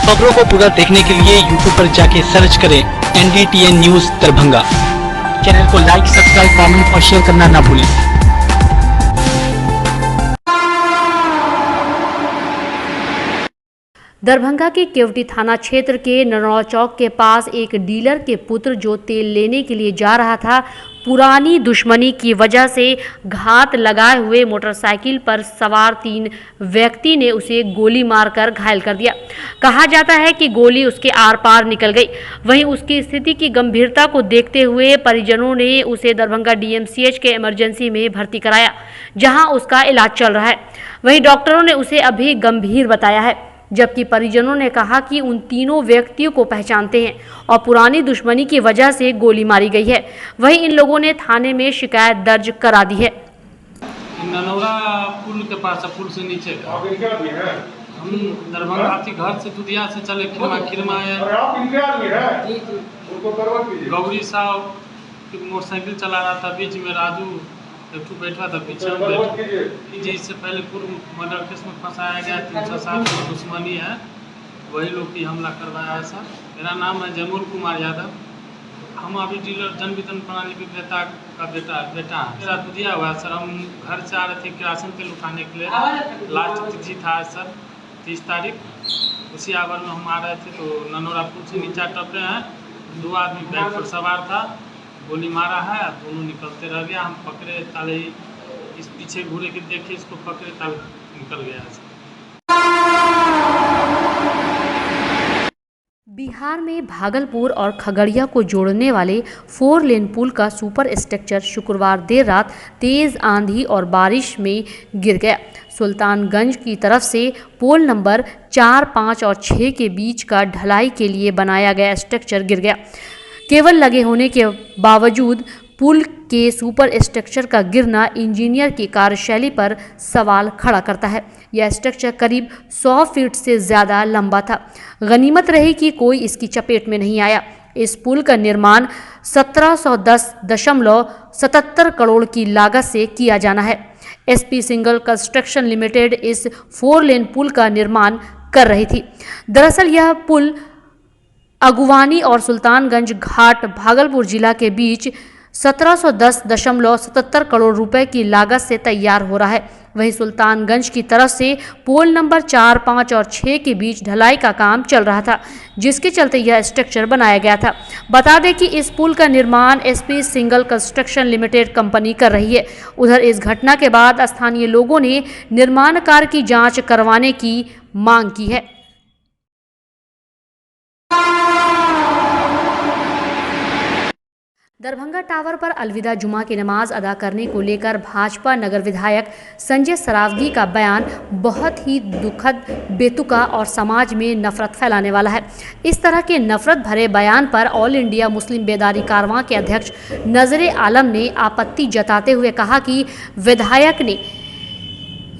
खबरों को पूरा देखने के लिए YouTube पर जाके सर्च करें NDTN न्यूज दरभंगा। चैनल को लाइक, सब्सक्राइब, कमेंट और शेयर करना ना भूलें। दरभंगा के केवटी थाना क्षेत्र के नरौल चौक के पास एक डीलर के पुत्र जो तेल लेने के लिए जा रहा था, पुरानी दुश्मनी की वजह से घात लगाए हुए मोटरसाइकिल पर सवार 3 व्यक्ति ने उसे गोली मारकर घायल कर दिया। कहा जाता है कि गोली उसके आर पार निकल गई। वहीं उसकी स्थिति की गंभीरता को देखते हुए परिजनों ने उसे दरभंगा DMCH के इमरजेंसी में भर्ती कराया, जहां उसका इलाज चल रहा है। वहीं डॉक्टरों ने उसे अभी गंभीर बताया है, जबकि परिजनों ने कहा कि उन तीनों व्यक्तियों को पहचानते हैं और पुरानी दुश्मनी की वजह से गोली मारी गई है। वहीं इन लोगों ने थाने में शिकायत दर्ज करा दी है। ननौरा पुल के पास, पुल से नीचे हम दरभंगा थी, घर से दुधिया से चले खिरमा गौरी साहब मोटरसाइकिल चला रहा था, बीच में राजू एक बैठा था पीछे जी। इससे पहले पूर्व मर्डर केस में फंसाया गया, 307 की दुश्मनी है, वही लोग की हमला करवाया है सर। मेरा नाम है जमुल कुमार यादव। हम अभी डीलर जन वितरण प्रणाली विक्रेता का बेटा है। मेरा दुधिया हुआ सर। हम घर से आ रहे थे किरासन तेल उठाने के लिए। लास्ट तिथि था सर 30 तारीख। उसी आवर में हम आ रहे थे तो ननौरा पुल से नीचा टपे हैं, 2 आदमी बैग पर सवार था, गोली मारा है, दोनों निकलते रह गया। हम पकड़े, ताले इस पीछे घूरे के देखे, इसको पकड़े, ताले निकल गया। बिहार में भागलपुर और खगड़िया को जोड़ने वाले 4 लेन पुल का सुपर स्ट्रक्चर शुक्रवार देर रात तेज आंधी और बारिश में गिर गया। सुल्तानगंज की तरफ से पोल नंबर 4, 5 और 6 के बीच का ढलाई के लिए बनाया गया स्ट्रक्चर गिर गया। केबल लगे होने के बावजूद पुल के सुपर स्ट्रक्चर का गिरना इंजीनियर की कार्यशैली पर सवाल खड़ा करता है। यह स्ट्रक्चर करीब 100 फीट से ज़्यादा लंबा था। गनीमत रही कि कोई इसकी चपेट में नहीं आया। इस पुल का निर्माण 1710.77 करोड़ की लागत से किया जाना है। SP सिंगल कंस्ट्रक्शन लिमिटेड इस 4 लेन पुल का निर्माण कर रही थी। दरअसल यह पुल अगुवानी और सुल्तानगंज घाट भागलपुर जिला के बीच 1710.77 करोड़ रुपए की लागत से तैयार हो रहा है। वहीं सुल्तानगंज की तरफ से पोल नंबर 4, 5 और 6 के बीच ढलाई का काम चल रहा था, जिसके चलते यह स्ट्रक्चर बनाया गया था। बता दें कि इस पुल का निर्माण SP single construction limited company कर रही है। उधर इस घटना के बाद स्थानीय लोगों ने निर्माण कार्य की जांच करवाने की मांग की है। दरभंगा टावर पर अलविदा जुमा की नमाज अदा करने को लेकर भाजपा नगर विधायक संजय सरावगी का बयान बहुत ही दुखद, बेतुका और समाज में नफरत फैलाने वाला है। इस तरह के नफरत भरे बयान पर ऑल इंडिया मुस्लिम बेदारी कारवां के अध्यक्ष नजरे आलम ने आपत्ति जताते हुए कहा कि विधायक ने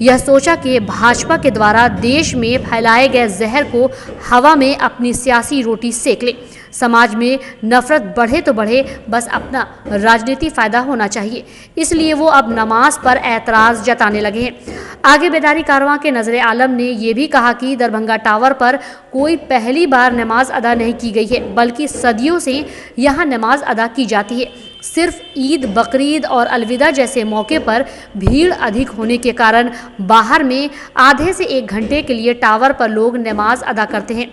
यह सोचा कि भाजपा के द्वारा देश में फैलाए गए जहर को हवा में अपनी सियासी रोटी सेक ले। समाज में नफरत बढ़े तो बढ़े, बस अपना राजनीतिक फ़ायदा होना चाहिए, इसलिए वो अब नमाज पर ऐतराज़ जताने लगे हैं। आगे बेदारी कारवां के नजरे आलम ने ये भी कहा कि दरभंगा टावर पर कोई पहली बार नमाज अदा नहीं की गई है, बल्कि सदियों से यहाँ नमाज अदा की जाती है। सिर्फ ईद, बकरीद और अलविदा जैसे मौके पर भीड़ अधिक होने के कारण बाहर में आधे से 1 घंटे के लिए टावर पर लोग नमाज अदा करते हैं,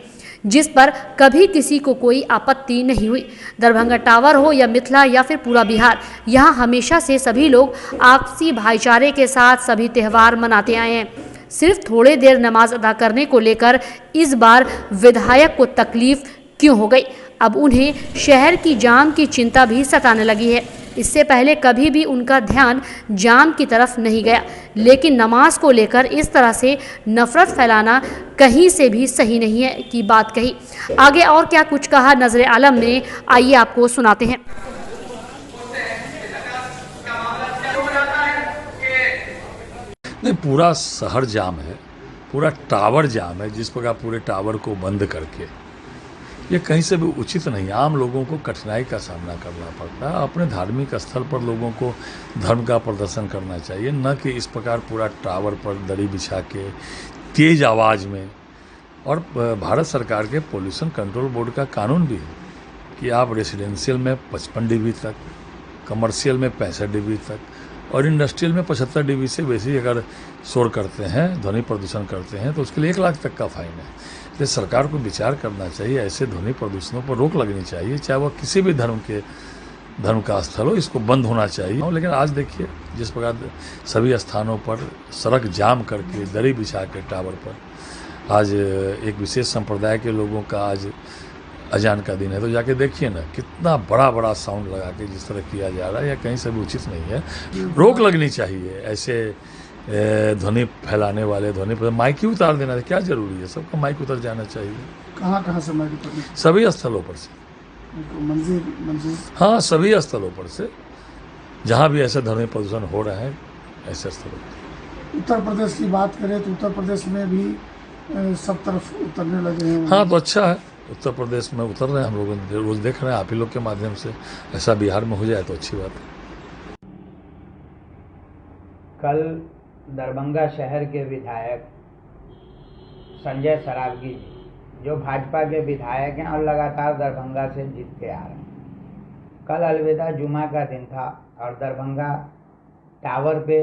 जिस पर कभी किसी को कोई आपत्ति नहीं हुई। दरभंगा टावर हो या मिथिला या फिर पूरा बिहार, यहाँ हमेशा से सभी लोग आपसी भाईचारे के साथ सभी त्यौहार मनाते आए हैं। सिर्फ थोड़े देर नमाज अदा करने को लेकर इस बार विधायक को तकलीफ क्यों हो गई? अब उन्हें शहर की जाम की चिंता भी सताने लगी है। इससे पहले कभी भी उनका ध्यान जाम की तरफ नहीं गया, लेकिन नमाज को लेकर इस तरह से नफरत फैलाना कहीं से भी सही नहीं है की बात कही। आगे और क्या कुछ कहा नजरे आलम ने, आइए आपको सुनाते हैं। नहीं, पूरा शहर जाम है, पूरा टावर जाम है। जिस प्रकार पूरे टावर को बंद करके, ये कहीं से भी उचित नहीं। आम लोगों को कठिनाई का सामना करना पड़ता है। अपने धार्मिक स्थल पर लोगों को धर्म का प्रदर्शन करना चाहिए, न कि इस प्रकार पूरा टावर पर दरी बिछा के तेज आवाज़ में और भारत सरकार के पोल्यूशन कंट्रोल बोर्ड का कानून भी है कि आप रेसिडेंशियल में 55 dB तक, कमर्शियल में 65 dB तक और इंडस्ट्रियल में 75 dB से बेसी अगर शोर करते हैं, ध्वनि प्रदूषण करते हैं तो उसके लिए 1 लाख तक का फाइन है। इसलिए सरकार को विचार करना चाहिए, ऐसे ध्वनि प्रदूषणों पर रोक लगनी चाहिए, चाहे वह किसी भी धर्म का स्थल हो, इसको बंद होना चाहिए। लेकिन आज देखिए जिस प्रकार सभी स्थानों पर सड़क जाम करके दरी बिछा के टावर पर आज एक विशेष संप्रदाय के लोगों का आज अजान का दिन है, तो जाके देखिए ना कितना बड़ा बड़ा साउंड लगा के जिस तरह किया जा रहा है, यह कहीं से भी उचित नहीं है। रोक लगनी चाहिए ऐसे ध्वनि फैलाने वाले ध्वनि पर। माइक ही उतार देना क्या जरूरी है, सबका माइक उतर जाना चाहिए। कहाँ से माइक उतर? सभी स्थलों पर से, मंजिल हाँ सभी स्थलों पर से, जहाँ भी ऐसे ध्वनि प्रदूषण हो रहे हैं ऐसे स्थलों पर। उत्तर प्रदेश की बात करें तो उत्तर प्रदेश में भी सब तरफ उतरने लगे हैं। हाँ तो अच्छा है, उत्तर प्रदेश में उतर रहे हैं, हम लोग रोज देख रहे हैं आप ही लोग के माध्यम से। ऐसा बिहार में हो जाए तो अच्छी बात है। कल दरभंगा शहर के विधायक संजय सरावगी जी, जो भाजपा के विधायक हैं और लगातार दरभंगा से जीतते आ रहे हैं, कल अलविदा जुमा का दिन था और दरभंगा टावर पे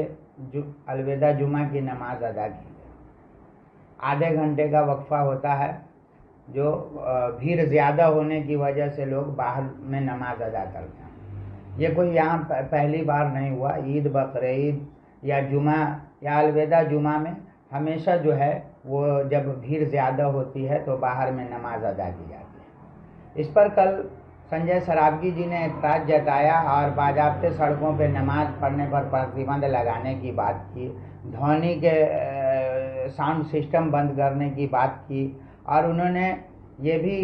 अलविदा जुमा की नमाज अदा की। आधे घंटे का वक्फा होता है, जो भीड़ ज़्यादा होने की वजह से लोग बाहर में नमाज अदा करते हैं। ये कोई यहाँ पहली बार नहीं हुआ। ईद, बकरीद या जुमा या अलविदा जुमा में हमेशा जो है वो जब भीड़ ज़्यादा होती है तो बाहर में नमाज अदा की जाती है। इस पर कल संजय सरावगी जी ने एतराज़ जताया और बाज़ाब्ते सड़कों पे नमाज पढ़ने पर प्रतिबंध लगाने की बात की, ध्वनि के साउंड सिस्टम बंद करने की बात की और उन्होंने ये भी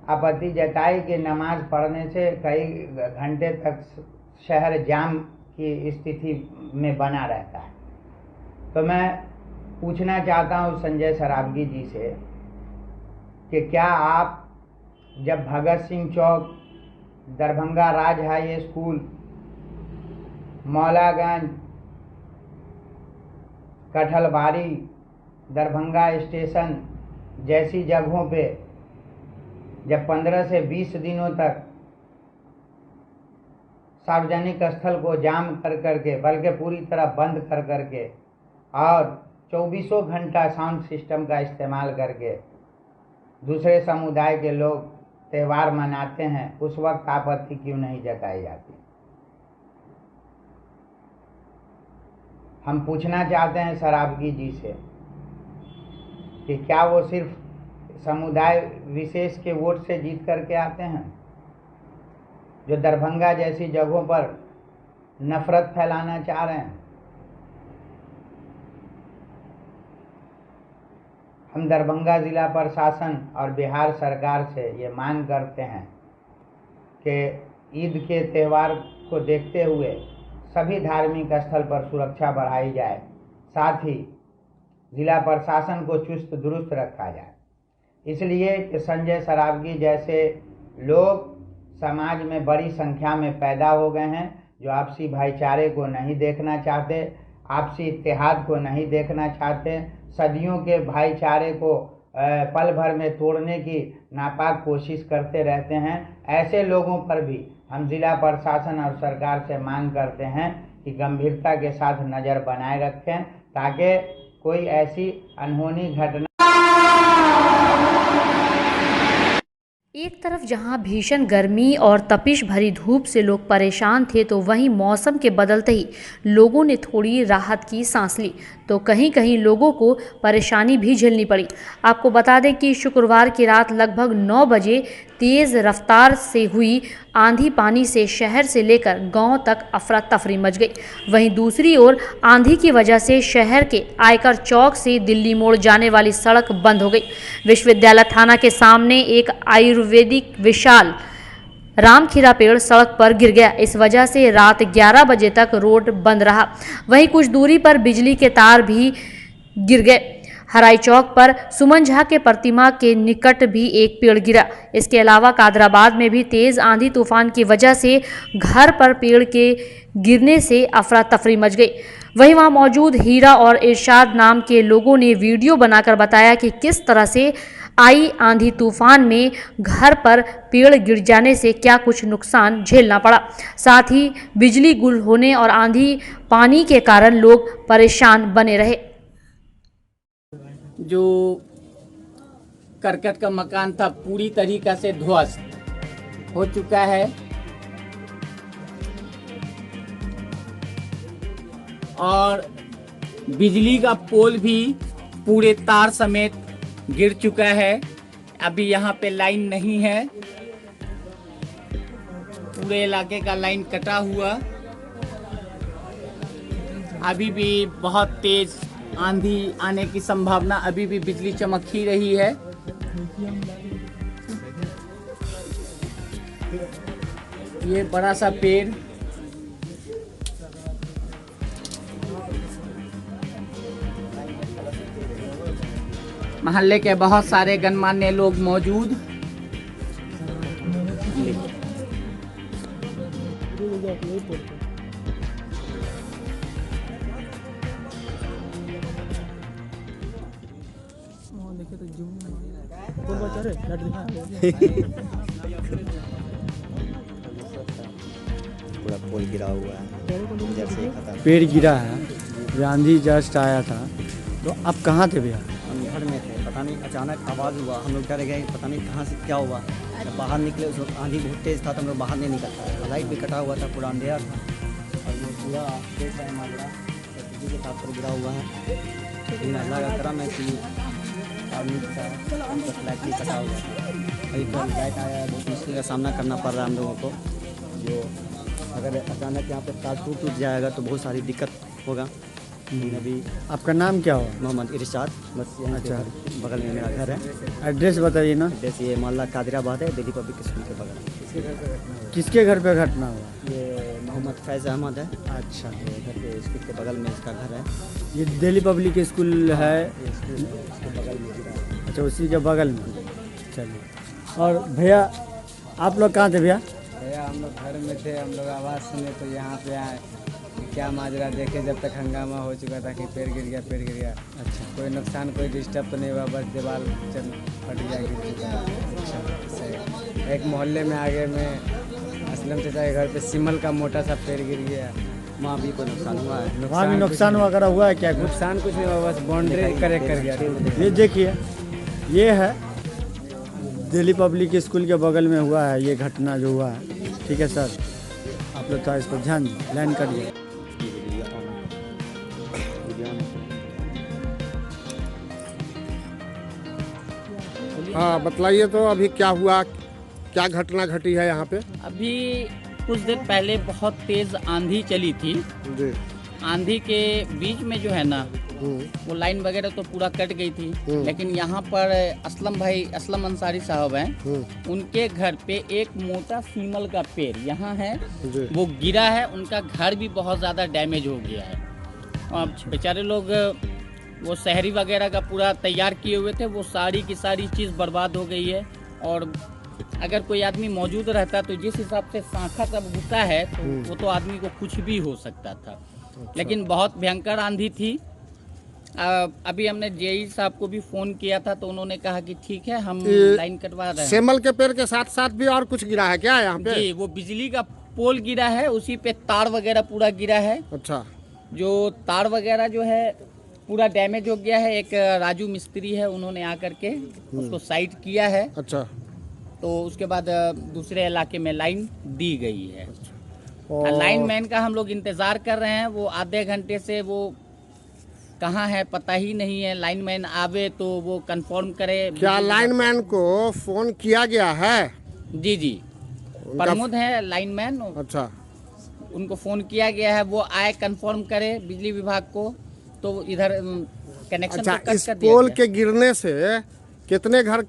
आपत्ति जताई कि नमाज पढ़ने से कई घंटे तक शहर जाम की स्थिति में बना रहता है। तो मैं पूछना चाहता हूँ संजय सरावगी जी से कि क्या आप जब Bhagat Singh Chowk, Darbhanga Raj high school, Maulaganj, Kathalbari, Darbhanga station जैसी जगहों पे जब 15 से 20 दिनों तक सार्वजनिक स्थल को जाम कर करके, बल्कि पूरी तरह बंद कर करके और 24 घंटा साउंड सिस्टम का इस्तेमाल करके दूसरे समुदाय के लोग त्यौहार मनाते हैं, उस वक्त आपत्ति क्यों नहीं जताई जाती? हम पूछना चाहते हैं सरावगी जी से कि क्या वो सिर्फ समुदाय विशेष के वोट से जीत करके आते हैं, जो दरभंगा जैसी जगहों पर नफरत फैलाना चाह रहे हैं? हम दरभंगा ज़िला प्रशासन और बिहार सरकार से ये मांग करते हैं कि ईद के त्यौहार को देखते हुए सभी धार्मिक स्थल पर सुरक्षा बढ़ाई जाए, साथ ही जिला प्रशासन को चुस्त दुरुस्त रखा जाए। इसलिए कि संजय सरावगी जैसे लोग समाज में बड़ी संख्या में पैदा हो गए हैं, जो आपसी भाईचारे को नहीं देखना चाहते, आपसी इत्तेहाद को नहीं देखना चाहते, सदियों के भाईचारे को पल भर में तोड़ने की नापाक कोशिश करते रहते हैं। ऐसे लोगों पर भी हम जिला प्रशासन और सरकार से मांग करते हैं कि गंभीरता के साथ नज़र बनाए रखें, ताकि कोई ऐसी अनहोनी घटना। एक तरफ जहां भीषण गर्मी और तपिश भरी धूप से लोग परेशान थे, तो वहीं मौसम के बदलते ही लोगों ने थोड़ी राहत की सांस ली, तो कहीं कहीं लोगों को परेशानी भी झेलनी पड़ी। आपको बता दें कि शुक्रवार की रात लगभग 9 बजे तेज़ रफ्तार से हुई आंधी पानी से शहर से लेकर गांव तक अफरा तफरी मच गई। वहीं दूसरी ओर आंधी की वजह से शहर के आयकर चौक से दिल्ली मोड़ जाने वाली सड़क बंद हो गई। विश्वविद्यालय थाना के सामने एक आयुर्वेदिक विशाल रामखीरा पेड़ सड़क पर गिर गया। इस वजह से रात 11 बजे तक रोड बंद रहा। वहीं कुछ दूरी पर बिजली के तार भी गिर गए। हराई चौक पर सुमन झा के प्रतिमा के निकट भी एक पेड़ गिरा। इसके अलावा कादराबाद में भी तेज आंधी तूफान की वजह से घर पर पेड़ के गिरने से अफरा तफरी मच गई। वहीं वहां मौजूद हीरा और इरशाद नाम के लोगों ने वीडियो बनाकर बताया कि किस तरह से आई आंधी तूफान में घर पर पेड़ गिर जाने से क्या कुछ नुकसान झेलना पड़ा। साथ ही बिजली गुल होने और आंधी पानी के कारण लोग परेशान बने रहे। जो करकट का मकान था पूरी तरीक़ा से ध्वस्त हो चुका है और बिजली का पोल भी पूरे तार समेत गिर चुका है। अभी यहाँ पे लाइन नहीं है, पूरे इलाके का लाइन कटा हुआ। अभी भी बहुत तेज आंधी आने की संभावना, अभी भी बिजली चमक ही रही है। ये बड़ा सा पेड़ मोहल्ले के बहुत सारे गणमान्य लोग मौजूद। पूरा पोल गिरा हुआ है, जैसे ही खत्म। पेड़ गिरा है, आंधी जस्ट आया था। तो आप कहाँ थे भैया? हम घर में थे, पता नहीं अचानक आवाज़ हुआ, हम लोग डर गए, पता नहीं कहाँ से क्या हुआ। जब बाहर निकले उस वक्त आंधी बहुत तेज़ था तो हम लोग बाहर नहीं निकल पाए। लाइट भी कटा हुआ था, पूरा अंधेरा था और वो पूरा देख रहे हैं माजरा बिजली के तार पर गिरा हुआ है। लेकिन अल्लाह का करम है कि आदमी का लाइट भी कटा हुआ है। अभी तो लाइट आया है, बहुत मुश्किल का सामना करना पड़ रहा है हम लोगों को। जो अगर अचानक यहाँ पर तार टूट जाएगा तो बहुत सारी दिक्कत होगा। लेकिन अभी आपका नाम क्या हुआ? मोहम्मद इरशाद, बस यहीं अच्छा। पे बगल में मेरा घर है। एड्रेस बताइए ना। एड्रेस ये मोहल्ला कादिराबाद है, दिल्ली पब्लिक स्कूल के बगल। किसके घर पे घटना हुआ? ये मोहम्मद फैज़ अहमद है। अच्छा, ये घर पे स्कूल के बगल में इसका घर है। ये दिल्ली पब्लिक स्कूल है। ये स्कूल उसके बगल में गिरा है। अच्छा, उसी के बगल में। चलिए। और भैया आप लोग कहाँ थे भैया? भैया हम लोग घर में थे, हम लोग आवाज़ सुने तो यहाँ पे आए। क्या माजरा देखे, जब तक हंगामा हो चुका था कि पेड़ गिर गया, पेड़ गिर गया। अच्छा, कोई नुकसान, कोई डिस्टर्ब तो नहीं हुआ, बस दीवार फट गया, गिर चुका। अच्छा, एक मोहल्ले में आगे में असलम चाचा के घर पे सिमल का मोटा सा पेड़ गिर गया। वहाँ भी कोई नुकसान हुआ है? वहाँ भी नुकसान वगैरह हुआ है क्या? नुकसान कुछ नहीं हुआ, बस बाउंड्री करेक्ट कर गया। ये देखिए, ये है दिल्ली पब्लिक स्कूल के बगल में हुआ है ये घटना जो हुआ है। ठीक है सर, आप लोग थोड़ा इस पर ध्यान दें, लाइन करिए। हाँ बतलाइए तो, अभी क्या हुआ, क्या घटना घटी है यहाँ पे? अभी कुछ देर पहले बहुत तेज आंधी चली थी। जी। आंधी के बीच में जो है ना, वो लाइन वगैरह तो पूरा कट गई थी। लेकिन यहाँ पर असलम अंसारी साहब हैं, उनके घर पे एक मोटा सीमल का पेड़ यहाँ है, वो गिरा है। उनका घर भी बहुत ज़्यादा डैमेज हो गया है। और बेचारे लोग वो शहरी वगैरह का पूरा तैयार किए हुए थे, वो सारी की सारी चीज़ बर्बाद हो गई है। और अगर कोई आदमी मौजूद रहता तो जिस हिसाब से शाखा सब घुसा है तो वो तो आदमी को कुछ भी हो सकता था। अच्छा। लेकिन बहुत भयंकर आंधी थी। अभी हमने जेई साहब को भी फ़ोन किया था तो उन्होंने कहा कि ठीक है, हम लाइन कटवा रहे हैं। सेमल के पेड़ के साथ साथ भी और कुछ गिरा है क्या यहाँ पे? जी, वो बिजली का पोल गिरा है, उसी पे तार वगैरह पूरा गिरा है। अच्छा। जो तार वगैरह जो है पूरा डैमेज हो गया है। एक राजू मिस्त्री है, उन्होंने आकर के उसको साइड किया है। अच्छा। तो उसके बाद दूसरे इलाके में लाइन दी गई है। और लाइनमैन का हम लोग इंतज़ार कर रहे हैं, वो आधे घंटे से वो कहाँ है पता ही नहीं है। लाइनमैन आवे तो वो कंफर्म करे। क्या लाइनमैन को फोन किया गया है? जी जी, प्रमोद है लाइनमैन। अच्छा, उनको फ़ोन किया गया है, वो आए कंफर्म करे बिजली विभाग को, तो इधर कनेक्शन अच्छा। को कट इस कर दिया पोल गया। के गिरने से कितने घर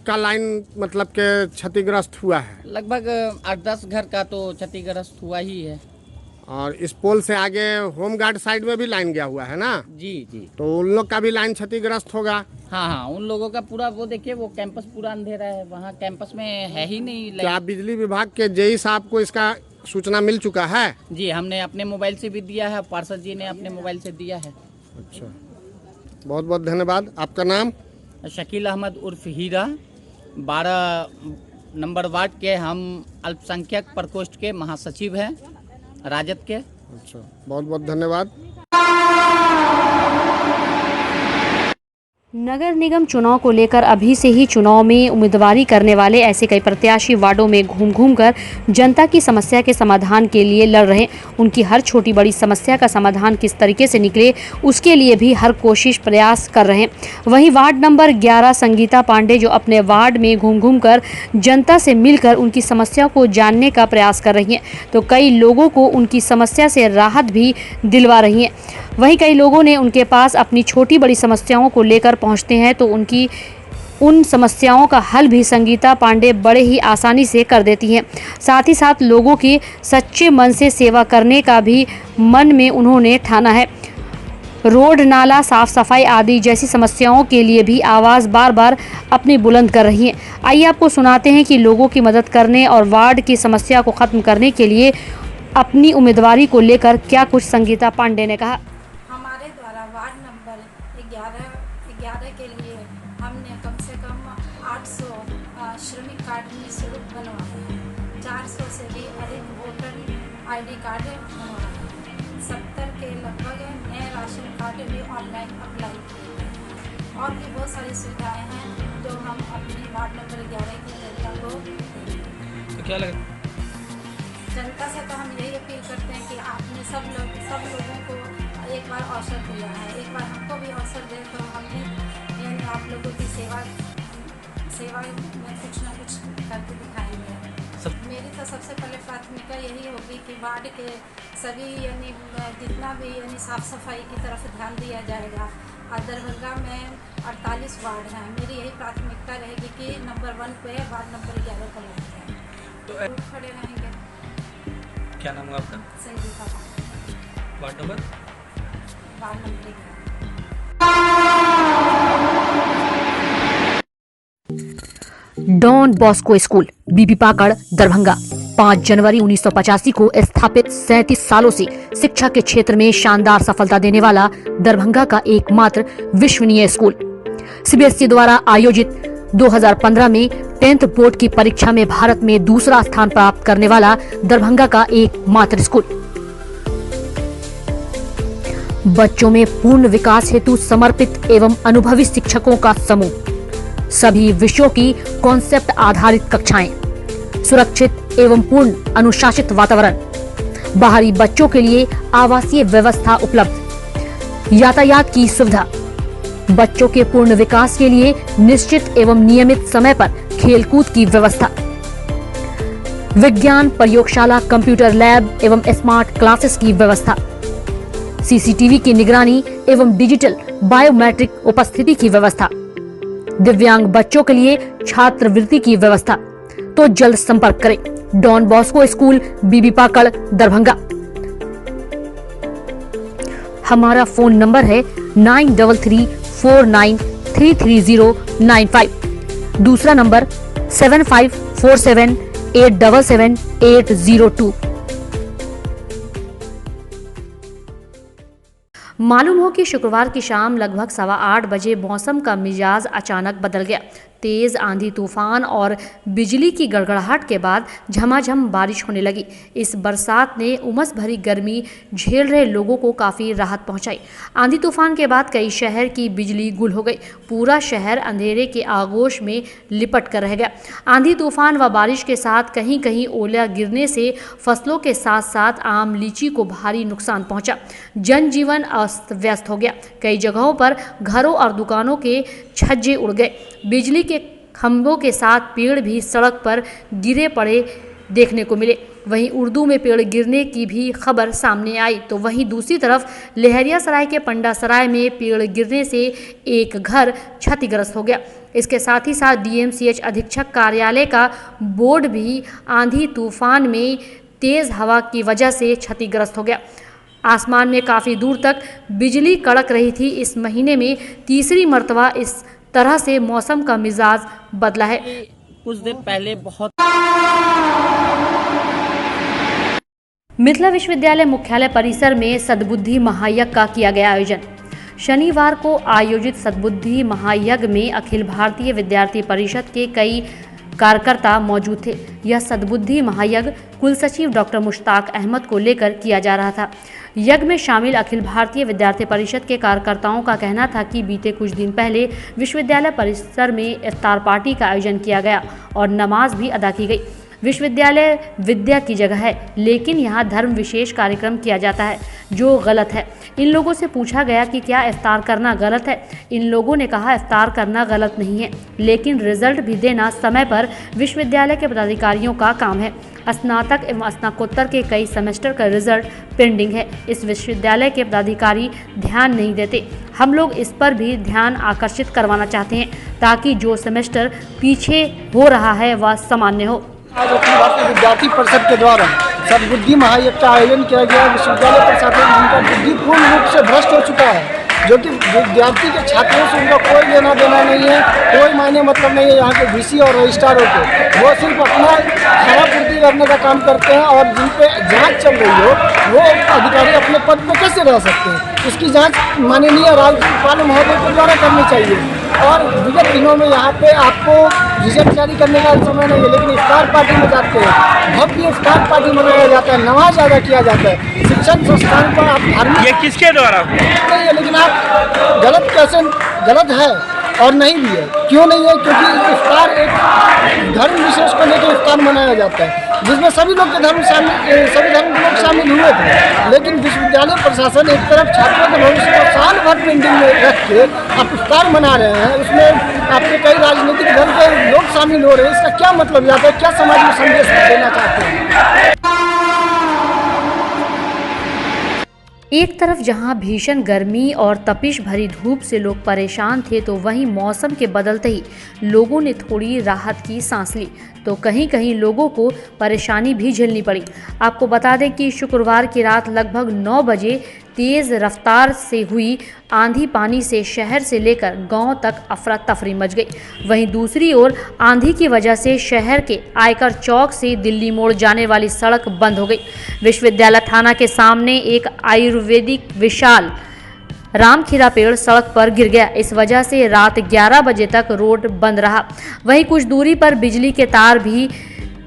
का लाइन मतलब के क्षतिग्रस्त हुआ है? लगभग 8-10 घर का तो क्षतिग्रस्त हुआ ही है। और इस पोल से आगे होम गार्ड साइड में भी लाइन गया हुआ है ना? जी जी। तो उन लोग का भी लाइन क्षतिग्रस्त होगा। हाँ हाँ, उन लोगों का पूरा वो देखिए, वो कैंपस पूरा अंधेरा है, वहाँ कैंपस में है ही नहीं लाइन। क्या बिजली विभाग के जेई साहब को इसका सूचना मिल चुका है? जी, हमने अपने मोबाइल से भी दिया है, पार्षद जी ने अपने मोबाइल से दिया है। अच्छा, बहुत बहुत धन्यवाद। आपका नाम? शकील अहमद उर्फ हीरा, 12 नंबर वार्ड के हम अल्पसंख्यक प्रकोष्ठ के महासचिव हैं राजद के। अच्छा, बहुत बहुत धन्यवाद। नगर निगम चुनाव को लेकर अभी से ही चुनाव में उम्मीदवारी करने वाले ऐसे कई प्रत्याशी वार्डों में घूम घूम कर जनता की समस्या के समाधान के लिए लड़ रहे। उनकी हर छोटी बड़ी समस्या का समाधान किस तरीके से निकले उसके लिए भी हर कोशिश प्रयास कर रहे हैं। वहीं वार्ड नंबर 11 संगीता पांडे जो अपने वार्ड में घूम घूम कर जनता से मिलकर उनकी समस्या को जानने का प्रयास कर रही हैं, तो कई लोगों को उनकी समस्या से राहत भी दिलवा रही हैं। वहीं कई लोगों ने उनके पास अपनी छोटी बड़ी समस्याओं को लेकर पहुंचते हैं तो उनकी उन समस्याओं का हल भी संगीता पांडे बड़े ही आसानी से कर देती हैं। साथ ही साथ लोगों की सच्चे मन से सेवा करने का भी मन में उन्होंने ठाना है। रोड, नाला, साफ सफाई आदि जैसी समस्याओं के लिए भी आवाज़ बार बार अपनी बुलंद कर रही हैं। आइए आपको सुनाते हैं कि लोगों की मदद करने और वार्ड की समस्या को ख़त्म करने के लिए अपनी उम्मीदवारी को लेकर क्या कुछ संगीता पांडे ने कहा। हमारे द्वारा वार्ड नंबर 11 के लिए हमने कम से कम 800 श्रमिक कार्ड निःशुल्क बनवाए हैं। 400 से भी अधिक वोटर ID कार्ड बनवाए हैं। 70 के लगभग नए राशन कार्ड भी ऑनलाइन अप्लाई किए हैं। और भी बहुत सारी सुविधाएं हैं जो हम अपनी वार्ड नंबर 11 की जनता को देंगे। तो क्या लगा जनता से तो हम यही अपील करते हैं कि आपने सब लोगों को एक बार अवसर दिया है, एक बार हमको भी अवसर दें तो हमने यानी आप लोगों की सेवा में कुछ ना कुछ करके दिखाएंगे। मेरी तो सबसे पहले प्राथमिकता यही होगी कि वार्ड के सभी यानी जितना भी यानी साफ़ सफाई की तरफ ध्यान दिया जाएगा। और दरभंगा में 48 वार्ड हैं, मेरी यही प्राथमिकता रहेगी कि नंबर 1 पे वार्ड नंबर 11 को लाएंगे। तो खड़े रहेंगे। क्या नाम है आपका? Sangeeta ward number 11। Don Bosco school Bibi Pakar Darbhanga 5 जनवरी 1985 को स्थापित 37 सालों से शिक्षा के क्षेत्र में शानदार सफलता देने वाला दरभंगा का एकमात्र विश्वसनीय स्कूल। CBSE द्वारा आयोजित 2015 में 10th बोर्ड की परीक्षा में भारत में दूसरा स्थान प्राप्त करने वाला दरभंगा का एकमात्र स्कूल। बच्चों में पूर्ण विकास हेतु समर्पित एवं अनुभवी शिक्षकों का समूह, सभी विषयों की कॉन्सेप्ट आधारित कक्षाएं, सुरक्षित एवं पूर्ण अनुशासित वातावरण, बाहरी बच्चों के लिए आवासीय व्यवस्था उपलब्ध, यातायात की सुविधा, बच्चों के पूर्ण विकास के लिए निश्चित एवं नियमित समय पर खेलकूद की व्यवस्था, विज्ञान प्रयोगशाला, कंप्यूटर लैब एवं स्मार्ट क्लासेस की व्यवस्था, CCTV की निगरानी एवं डिजिटल बायोमेट्रिक उपस्थिति की व्यवस्था, दिव्यांग बच्चों के लिए छात्रवृत्ति की व्यवस्था। तो जल्द संपर्क करें don Bosco school Bibi Pakar Darbhanga. हमारा फोन नंबर है 9334933095। दूसरा नंबर 7547877802। मालूम हो कि शुक्रवार की शाम लगभग 8:15 बजे मौसम का मिजाज अचानक बदल गया। तेज आंधी तूफान और बिजली की गड़गड़ाहट के बाद झमाझम बारिश होने लगी। इस बरसात ने उमस भरी गर्मी झेल रहे लोगों को काफ़ी राहत पहुंचाई। आंधी तूफान के बाद कई शहर की बिजली गुल हो गई। पूरा शहर अंधेरे के आगोश में लिपट कर रह गया। आंधी तूफान व बारिश के साथ कहीं कहीं ओला गिरने से फसलों के साथ साथ आम लीची को भारी नुकसान पहुंचा। जनजीवन अस्त व्यस्त हो गया। कई जगहों पर घरों और दुकानों के छज्जे उड़ गए। बिजली के खंभों के साथ पेड़ भी सड़क पर गिरे पड़े देखने को मिले। वहीं उर्दू में पेड़ गिरने की भी खबर सामने आई। तो वहीं दूसरी तरफ लहरियासराय के पंडासराय में पेड़ गिरने से एक घर क्षतिग्रस्त हो गया। इसके साथ ही साथ DMCH अधीक्षक कार्यालय का बोर्ड भी आंधी तूफान में तेज हवा की वजह से क्षतिग्रस्त हो गया। आसमान में काफ़ी दूर तक बिजली कड़क रही थी। इस महीने में तीसरी मर्तबा इस तरह से मौसम का मिजाज बदला है। कुछ दिन पहले बहुत मिथिला विश्वविद्यालय मुख्यालय परिसर में सद्बुद्धि महायज्ञ का किया गया आयोजन। शनिवार को आयोजित सद्बुद्धि महायज्ञ में अखिल भारतीय विद्यार्थी परिषद के कई कार्यकर्ता मौजूद थे। यह सद्बुद्धि महायज्ञ कुल सचिव डॉक्टर मुश्ताक अहमद को लेकर किया जा रहा था। यज्ञ में शामिल अखिल भारतीय विद्यार्थी परिषद के कार्यकर्ताओं का कहना था कि बीते कुछ दिन पहले विश्वविद्यालय परिसर में इफ्तार पार्टी का आयोजन किया गया और नमाज भी अदा की गई। विश्वविद्यालय विद्या की जगह है, लेकिन यहाँ धर्म विशेष कार्यक्रम किया जाता है जो गलत है। इन लोगों से पूछा गया कि क्या इफ्तार करना गलत है। इन लोगों ने कहा इफ्तार करना गलत नहीं है, लेकिन रिजल्ट भी देना समय पर विश्वविद्यालय के पदाधिकारियों का काम है। स्नातक एवं स्नातकोत्तर के कई सेमेस्टर का रिजल्ट पेंडिंग है। इस विश्वविद्यालय के पदाधिकारी ध्यान नहीं देते। हम लोग इस पर भी ध्यान आकर्षित करवाना चाहते हैं ताकि जो सेमेस्टर पीछे हो रहा है वह सामान्य हो। आज अखिल भारतीय विद्यार्थी परिषद के द्वारा सद्बुद्धि महायज्ञ का आयोजन किया गया। विश्वविद्यालय प्रशासन जिनका बुद्धि पूर्ण रूप से भ्रष्ट हो चुका है, जो कि विद्यार्थी के छात्रों से उनका कोई लेना देना नहीं है, कोई मायने मतलब नहीं है। यहाँ के वीसी और रजिस्ट्रारों के वो सिर्फ अपना खरा पूर्ति करने का काम करते हैं और जिन पे जांच चल रही हो वो अधिकारी अपने पद पर कैसे रह सकते हैं। इसकी जांच माननीय राज्यपाल महोदय के द्वारा करनी चाहिए। और विगत दिनों में यहाँ पे आपको रिजल्ट जारी करने का समय नहीं है, लेकिन इफ्तार पार्टी में जाते हैं, भव्य इफ्तार पार्टी मनाया जाता है, नमाज अदा किया जाता है। शिक्षण संस्थान पर आप धार्मिक ये किसके द्वारा नहीं है, लेकिन आप गलत है और नहीं भी है। क्यों नहीं है? क्योंकि इफ्तार एक धर्म विशेष को लेकर इफ्तार मनाया जाता है जिसमें सभी लोग के सभी धर्म के लोग शामिल हुए थे, लेकिन विश्वविद्यालय प्रशासन एक तरफ छात्रों के भविष्य को साल भर पेंडिंग में रख के आप इफ्तार मना रहे हैं। उसमें आपके कई राजनीतिक दल के लोग शामिल हो रहे हैं। इसका क्या मतलब जाता है? क्या समाज में संदेश देना चाहते हैं? एक तरफ जहां भीषण गर्मी और तपिश भरी धूप से लोग परेशान थे, तो वहीं मौसम के बदलते ही लोगों ने थोड़ी राहत की सांस ली, तो कहीं कहीं लोगों को परेशानी भी झेलनी पड़ी। आपको बता दें कि शुक्रवार की रात लगभग 9 बजे तेज़ रफ्तार से हुई आंधी पानी से शहर से लेकर गांव तक अफरा तफरी मच गई। वहीं दूसरी ओर आंधी की वजह से शहर के आयकर चौक से दिल्ली मोड़ जाने वाली सड़क बंद हो गई। विश्वविद्यालय थाना के सामने एक आयुर्वेदिक विशाल रामखीरा पेड़ सड़क पर गिर गया। इस वजह से रात 11 बजे तक रोड बंद रहा। वहीं कुछ दूरी पर बिजली के तार भी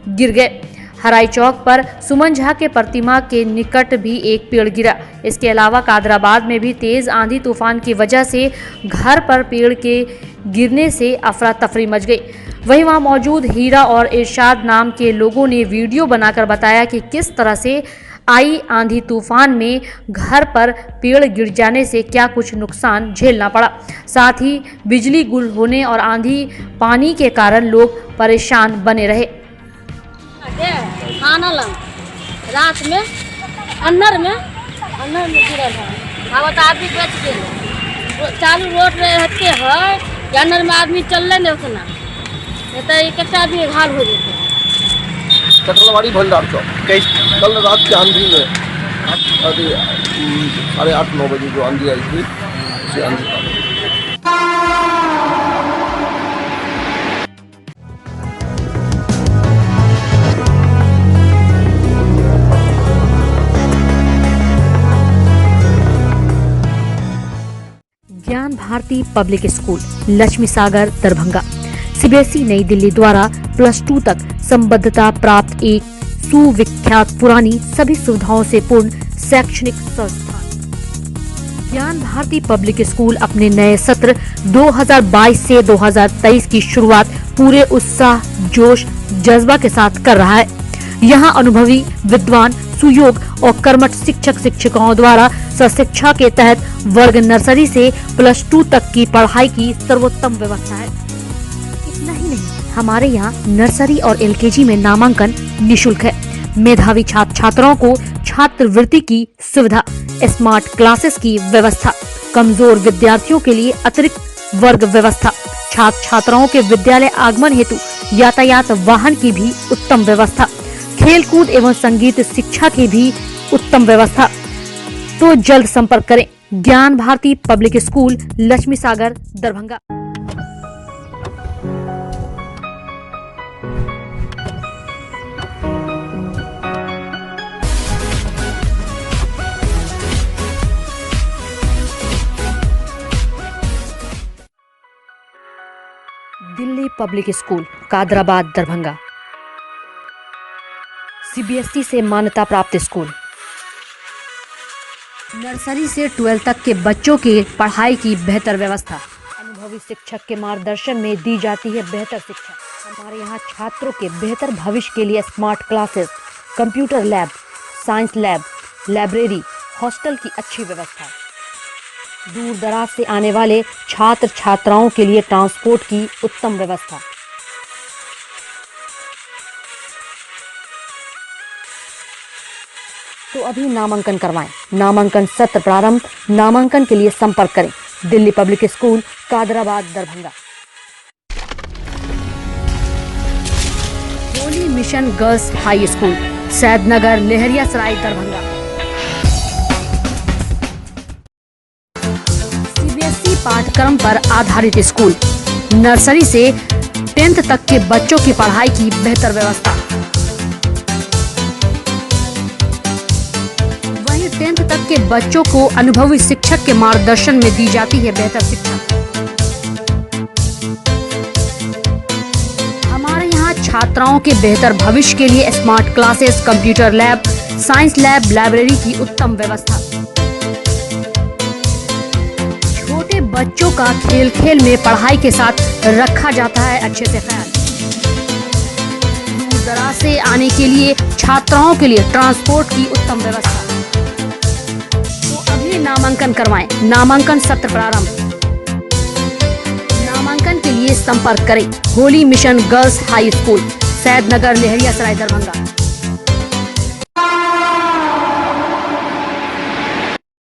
गिर गए। हराई चौक पर सुमन झा के प्रतिमा के निकट भी एक पेड़ गिरा। इसके अलावा कादराबाद में भी तेज आंधी तूफान की वजह से घर पर पेड़ के गिरने से अफरा तफरी मच गई। वहीं वहां मौजूद हीरा और इरशाद नाम के लोगों ने वीडियो बनाकर बताया कि किस तरह से आई आंधी तूफान में घर पर पेड़ गिर जाने से क्या कुछ नुकसान झेलना पड़ा। साथ ही बिजली गुल होने और आंधी पानी के कारण लोग परेशान बने रहे। खाना रात में अंदर में गिरल है। अब आदमी बच गए। चालू रोड रहते है कि अंदर में आदमी चल नहीं उतना, नहीं तो एक आदमी घायल हो जाते। कटलवाड़ी भंडार चौक कल रात की आंधी में 8:30-9 बजे जो आंधी आई थी, उसी आंधी ज्ञान Bharti public school Lakshmi Sagar Darbhanga CBSE नई दिल्ली द्वारा +2 तक संबद्धता प्राप्त एक सुविख्यात पुरानी सभी सुविधाओं से पूर्ण शैक्षणिक संस्थान। ज्ञान भारती पब्लिक स्कूल अपने नए सत्र 2022 से 2023 की शुरुआत पूरे उत्साह, जोश, जज्बा के साथ कर रहा है। यहाँ अनुभवी, विद्वान, सुयोग और कर्मठ शिक्षक शिक्षिकाओं द्वारा सशिक्षा के तहत वर्ग नर्सरी से +2 तक की पढ़ाई की सर्वोत्तम व्यवस्था है। इतना ही नहीं, हमारे यहाँ नर्सरी और एलकेजी में नामांकन निःशुल्क है। मेधावी छात्र छात्राओं को छात्रवृत्ति की सुविधा, स्मार्ट क्लासेस की व्यवस्था, कमजोर विद्यार्थियों के लिए अतिरिक्त वर्ग व्यवस्था, छात्र छात्राओं के विद्यालय आगमन हेतु यातायात वाहन की भी उत्तम व्यवस्था, खेलकूद एवं संगीत शिक्षा की भी उत्तम व्यवस्था। तो जल्द संपर्क करें Gyan Bharti public school Lakshmi Sagar Darbhanga. Delhi public school Kadrabad Darbhanga CBSE से मान्यता प्राप्त स्कूल। नर्सरी से 12 तक के बच्चों की पढ़ाई की बेहतर व्यवस्था। अनुभवी शिक्षक के मार्गदर्शन में दी जाती है बेहतर शिक्षा। हमारे यहाँ छात्रों के बेहतर भविष्य के लिए smart classes, computer lab, science lab, library, hostel की अच्छी व्यवस्था। दूर दराज से आने वाले छात्र छात्राओं के लिए ट्रांसपोर्ट की उत्तम व्यवस्था। तो अभी नामांकन करवाएं। नामांकन सत्र प्रारंभ। नामांकन के लिए संपर्क करें Delhi public school Kadrabad Darbhanga. Holy mission girls high school Saidnagar Laheriasarai Darbhanga. CBSE पाठ्यक्रम पर आधारित स्कूल। नर्सरी से 10th तक के बच्चों की पढ़ाई की बेहतर व्यवस्था। वहीं 10th तक के बच्चों को अनुभवी शिक्षक के मार्गदर्शन में दी जाती है बेहतर शिक्षा। हमारे यहाँ छात्राओं के बेहतर भविष्य के लिए smart classes, computer lab, science lab, library की उत्तम व्यवस्था। छोटे बच्चों का खेल खेल में पढ़ाई के साथ रखा जाता है अच्छे से ख्याल। दूर दराज से आने के लिए छात्राओं के लिए ट्रांसपोर्ट की उत्तम व्यवस्था। तो अभी नामांकन करवाएं। नामांकन सत्र प्रारंभ। नामांकन के लिए संपर्क करें Holi mission girls high school Saidnagar Laheriasarai Darbhanga.